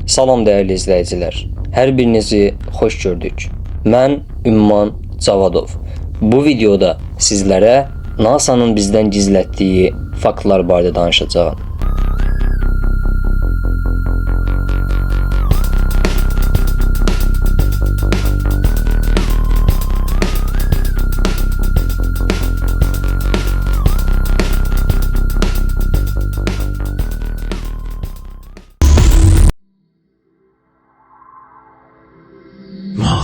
Salam dəyərli izləyicilər. Hər birinizi xoş gördük. Mən Ümman Cavadov. Bu videoda sizlərə NASA'nın bizdən gizlətdiyi faktlar barədə danışacağam.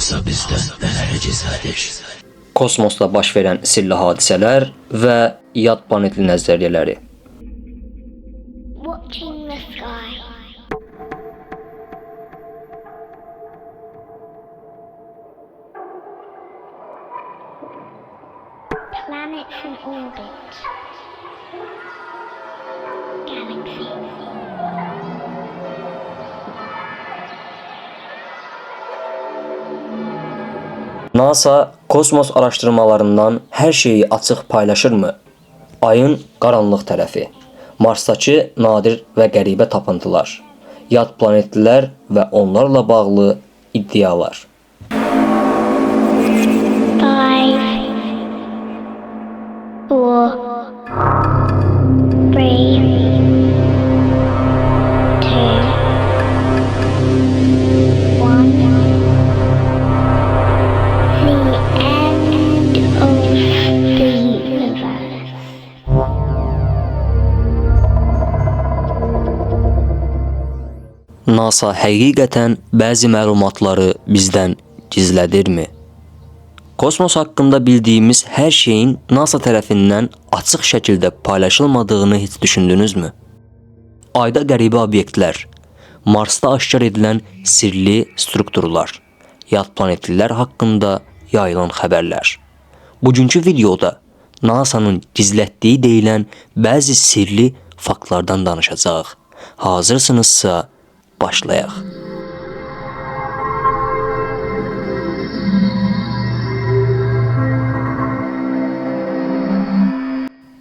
NASA bizdən nələri gizlədir? Kosmosda baş verən sirli hadisələr və yad planetli nəzəriyyələri. Watching the sky. Planets in orbit. Galaxies. NASA kosmos araşdırmalarından hər şeyi açıq paylaşırmı? Ayın qaranlıq tərəfi, Marsdakı nadir və qəribə tapıntılar, yad planetlilər və onlarla bağlı iddialar. 5, 4, 3, 2, 1. NASA həqiqətən bəzi məlumatları bizdən gizlədirmi? Kosmos haqqında bildiyimiz hər şeyin NASA tərəfindən açıq şəkildə paylaşılmadığını heç düşündünüzmü? Ayda qəribə obyektlər, Marsda aşkar edilən sirli strukturlar, yad planetlilər haqqında yayılan xəbərlər. Bugünkü videoda NASA'nın gizlətdiyi deyilən bəzi sirli faktlardan danışacağıq. Hazırsınızsa başlayaq.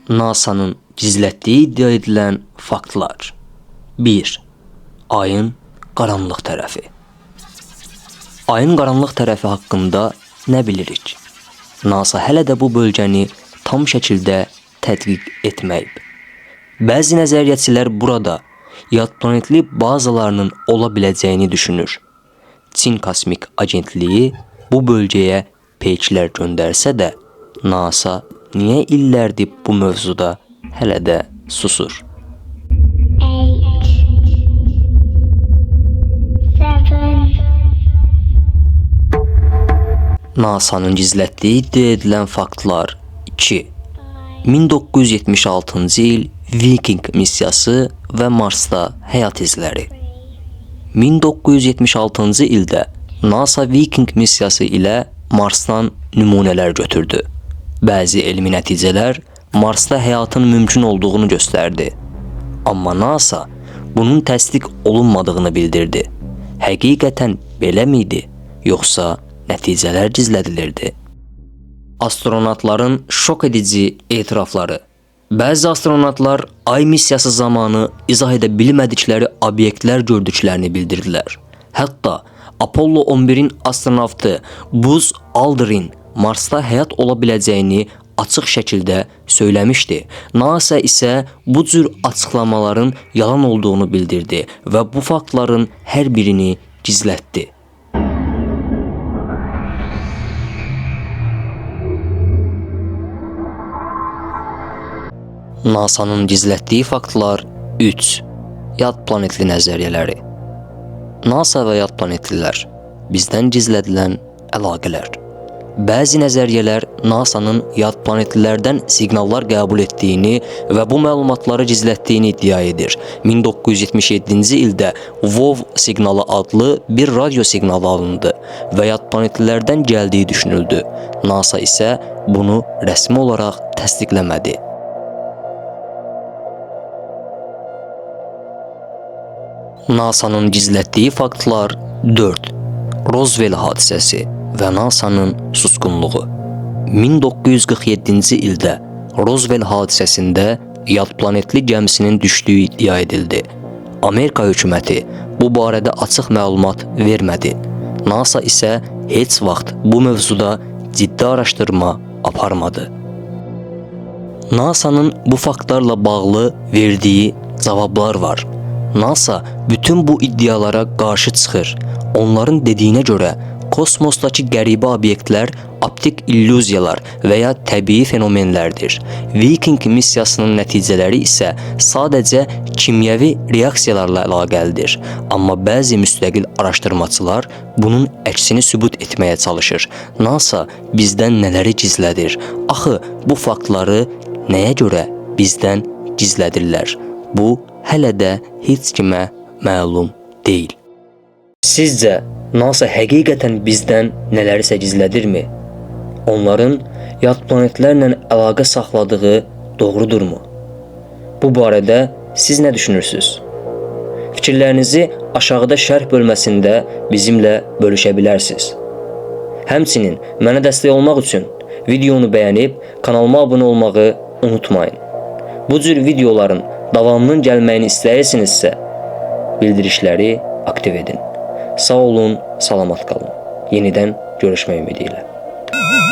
NASA'nın gizlətdiyi iddia edilən faktlar. 1. Ayın qaranlıq tərəfi. Ayın qaranlıq tərəfi haqqında nə bilirik? NASA hələ də bu bölgəni tam şəkildə tədqiq etməyib. Bəzi nəzəriyyəçilər burada yad planetli bazalarının ola biləcəyini düşünür. Çin Kosmik Agentliyi bu bölgəyə peyklər göndərsə də, NASA niyə illərdir bu mövzuda hələ də susur? 8, 7. NASA'nın gizlətdiyi iddia edilən faktlar. 2. 1976-cı il Viking missiyası və Marsda həyat izləri. 1976-cı ildə NASA Viking missiyası ilə Marsdan nümunələr götürdü. Bəzi elmi nəticələr Marsda həyatın mümkün olduğunu göstərdi. Amma NASA bunun təsdiq olunmadığını bildirdi. Həqiqətən belə miydi, yoxsa nəticələr gizlədilirdi? Astronavtların şok edici etirafları. Bəzi astronavtlar Ay missiyası zamanı izah edə bilmədikləri obyektlər gördüklərini bildirdilər. Hətta Apollo 11-in astronavtı Buzz Aldrin Marsda həyat ola biləcəyini açıq şəkildə söyləmişdi. NASA isə bu cür açıqlamaların yalan olduğunu bildirdi və bu faktların hər birini gizlətdi. NASA'nın gizlətdiyi faktlar. 3. Yad planetli nəzəriyyələri. NASA və yad planetlilər bizdən gizlədilən əlaqələr. Bəzi nəzəriyyələr NASA'nın yad planetlilərdən siqnallar qəbul etdiyini və bu məlumatları gizlətdiyini iddia edir. 1977-ci ildə WOW siqnalı adlı bir radio siqnalı alındı və yad planetlilərdən gəldiyi düşünüldü. NASA isə bunu rəsmi olaraq təsdiqləmədi. NASA'nın gizlətdiyi faktlar. 4. Roswell hadisəsi və NASA'nın susqunluğu. 1947-ci ildə Roswell hadisəsində yad planetli gəmisinin düşdüyü iddia edildi. Amerika hökuməti bu barədə açıq məlumat vermədi. NASA isə heç vaxt bu mövzuda ciddi araşdırma aparmadı. NASA'nın bu faktlarla bağlı verdiyi cavablar var. NASA bütün bu iddialara qarşı çıxır. Onların dediyinə görə kosmosdakı qəribə obyektlər optik illüziyalar və ya təbii fenomenlərdir. Viking missiyasının nəticələri isə sadəcə kimyəvi reaksiyalarla əlaqəlidir. Amma bəzi müstəqil araşdırmaçılar bunun əksini sübut etməyə çalışır. NASA bizdən nələri gizlədir? Axı bu faktları nəyə görə bizdən gizlədirlər? Bu hələ də heç kimə məlum deyil. Sizcə NASA həqiqətən bizdən nələrisə gizlədirmi? Onların yad planetlərlə əlaqə saxladığı doğrudurmu? Bu barədə siz nə düşünürsünüz? Fikirlərinizi aşağıda şərh bölməsində bizimlə bölüşə bilərsiniz. Həmçinin mənə dəstək olmaq üçün videonu bəyənib kanalıma abunə olmağı unutmayın. Bu cür videoların davamının gəlməyini istəyirsinizsə bildirişləri aktiv edin. Sağ olun, salamat qalın. Yenidən görüşmək ümidi ilə.